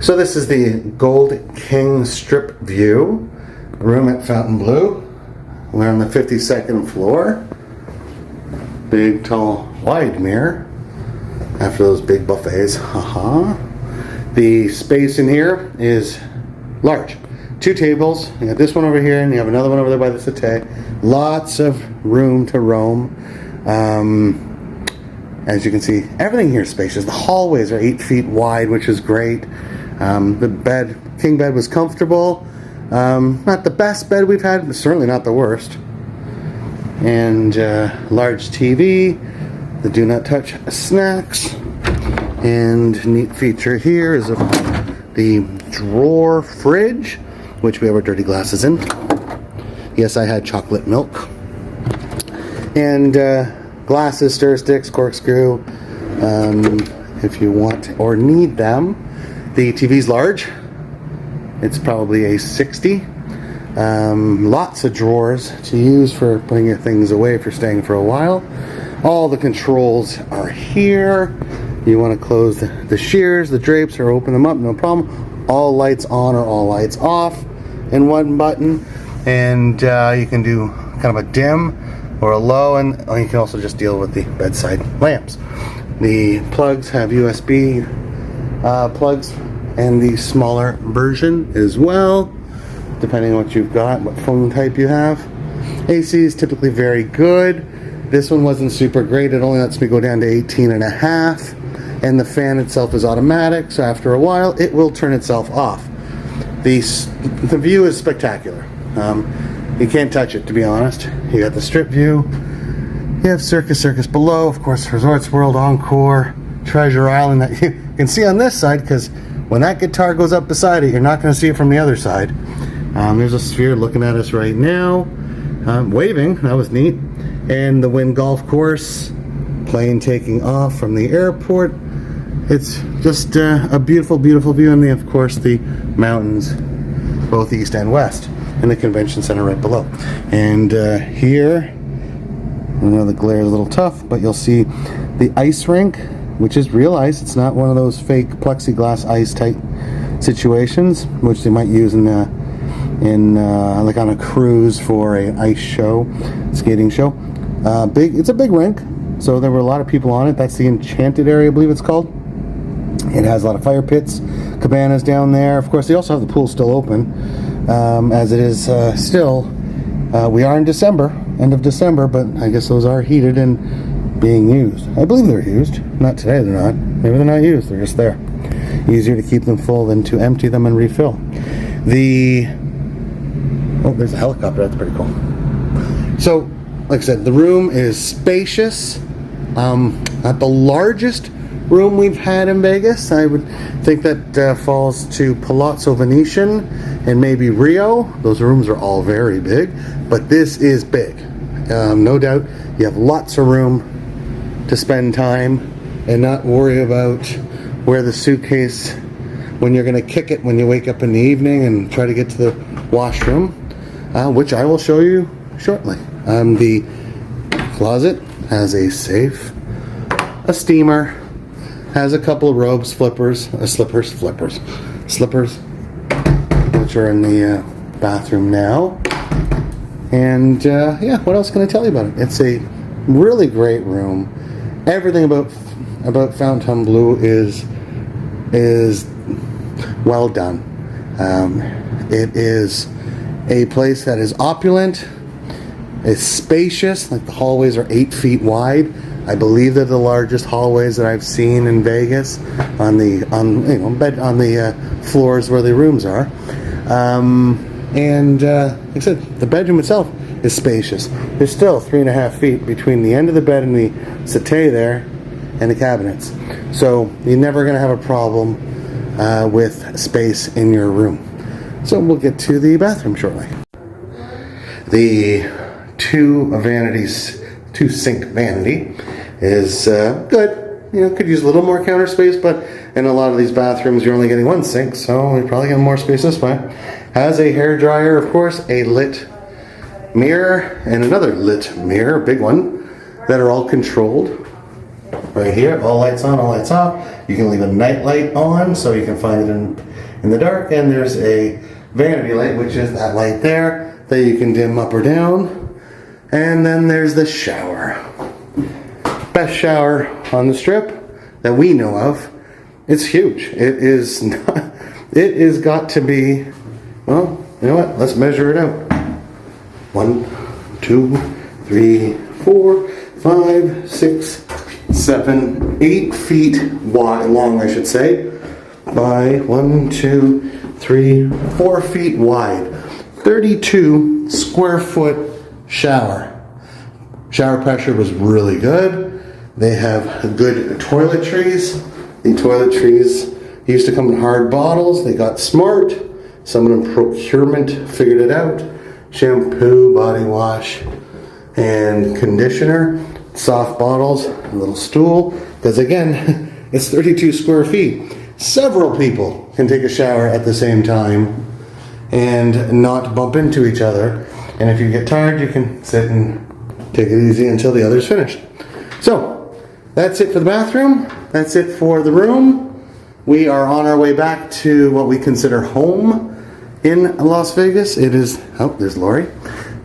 So this is the Gold King Strip View room at Fontainebleau. We're on the 52nd floor. Big, tall, wide mirror after those big buffets. Haha. The space in here is large. 2 tables. You got this one over here, and you have another one over there by the settee. Lots of room to roam. As you can see, everything here is spacious. The hallways are 8 feet wide, which is great. The king bed was comfortable. Not the best bed we've had, but certainly not the worst. And large TV, the do not touch snacks. And neat feature here is the drawer fridge, which we have our dirty glasses in. Yes, I had chocolate milk. And glasses, stir sticks, corkscrew, if you want or need them. The TV's large. It's probably a 60. Lots of drawers to use for putting your things away if you're staying for a while. All the controls are here. You want to close the shears, the drapes, or open them up, no problem. All lights on or all lights off in one button. And you can do kind of a dim or a low, and you can also just deal with the bedside lamps. The plugs have USB plugs, and the smaller version as well, depending on what you've got, what phone type you have. AC is typically very good. This one wasn't super great. It only lets me go down to 18.5, and the fan itself is automatic, so after a while it will turn itself off. The view is spectacular. You can't touch it, to be honest. You got the strip view. You have Circus below, of course, Resorts World, Encore, Treasure Island that you can see on this side, because when that guitar goes up beside it, you're not going to see it from the other side. There's a sphere looking at us right now, waving. That was neat. And the Wind Golf Course, plane taking off from the airport. It's just a beautiful, beautiful view. And then, of course, the mountains, both east and west, and the convention center right below. And here, I know the glare is a little tough, but you'll see the ice rink, which is real ice. It's not one of those fake plexiglass ice type situations, which they might use in like on a cruise for an ice show, skating show. It's a big rink, so there were a lot of people on it. That's the Enchanted area, I believe it's called. It has a lot of fire pits, cabanas down there. Of course, they also have the pool still open, as it is still. We are in December, end of December, but I guess those are heated and being used. I believe they're used. Not today, they're not. Maybe they're not used, they're just there. Easier to keep them full than to empty them and refill. Oh, there's a helicopter, that's pretty cool. So, like I said, the room is spacious. Not the largest room we've had in Vegas. I would think that falls to Palazzo Venetian and maybe Rio. Those rooms are all very big, but this is big. No doubt you have lots of room to spend time and not worry about where the suitcase, when you're going to kick it when you wake up in the evening and try to get to the washroom, which I will show you shortly. The closet has a safe, a steamer, has a couple of robes, slippers, which are in the bathroom now. And yeah, what else can I tell you about it? It's a really great room. Everything about Fontainebleau is well done. It is a place that is opulent. It's spacious. Like the hallways are 8 feet wide. I believe they're the largest hallways that I've seen in Vegas on the floors where the rooms are. And like I said, the bedroom itself is spacious. There's still 3.5 feet between the end of the bed and the settee there and the cabinets. So you're never going to have a problem with space in your room. So we'll get to the bathroom shortly. The two sink vanity is good. You know, could use a little more counter space, but in a lot of these bathrooms you're only getting one sink, so you're probably getting more space this way. Has a hair dryer, of course, a lit mirror, and another lit mirror, big one, that are all controlled. right here, all lights on, all lights off. You can leave a night light on so you can find it in the dark. And there's a vanity light, which is that light there that you can dim up or down. And then there's the shower. Best shower on the strip that we know of. It's huge. It is not, it is got to be, well, you know what? Let's measure it out. 1, 2, 3, 4, 5, 6, 7, 8 feet wide, long, I should say, by 1, 2, 3, 4 feet wide. 32 square foot shower. Shower pressure was really good. They have good toiletries. The toiletries used to come in hard bottles. They got smart. Someone in procurement figured it out. Shampoo, body wash, and conditioner. Soft bottles, a little stool. Because again, it's 32 square feet. Several people can take a shower at the same time and not bump into each other. And if you get tired, you can sit and take it easy until the other's finished. So, that's it for the bathroom. That's it for the room. We are on our way back to what we consider home in Las Vegas. It is, oh, there's Lori.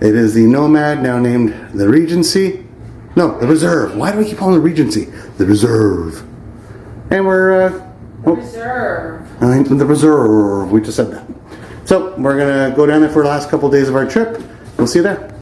It is the Nomad, now named the Regency. No, the Reserve. Why do we keep calling it the Regency? The Reserve. And we're, Reserve. The Reserve. We just said that. So, we're going to go down there for the last couple of days of our trip. We'll see you there.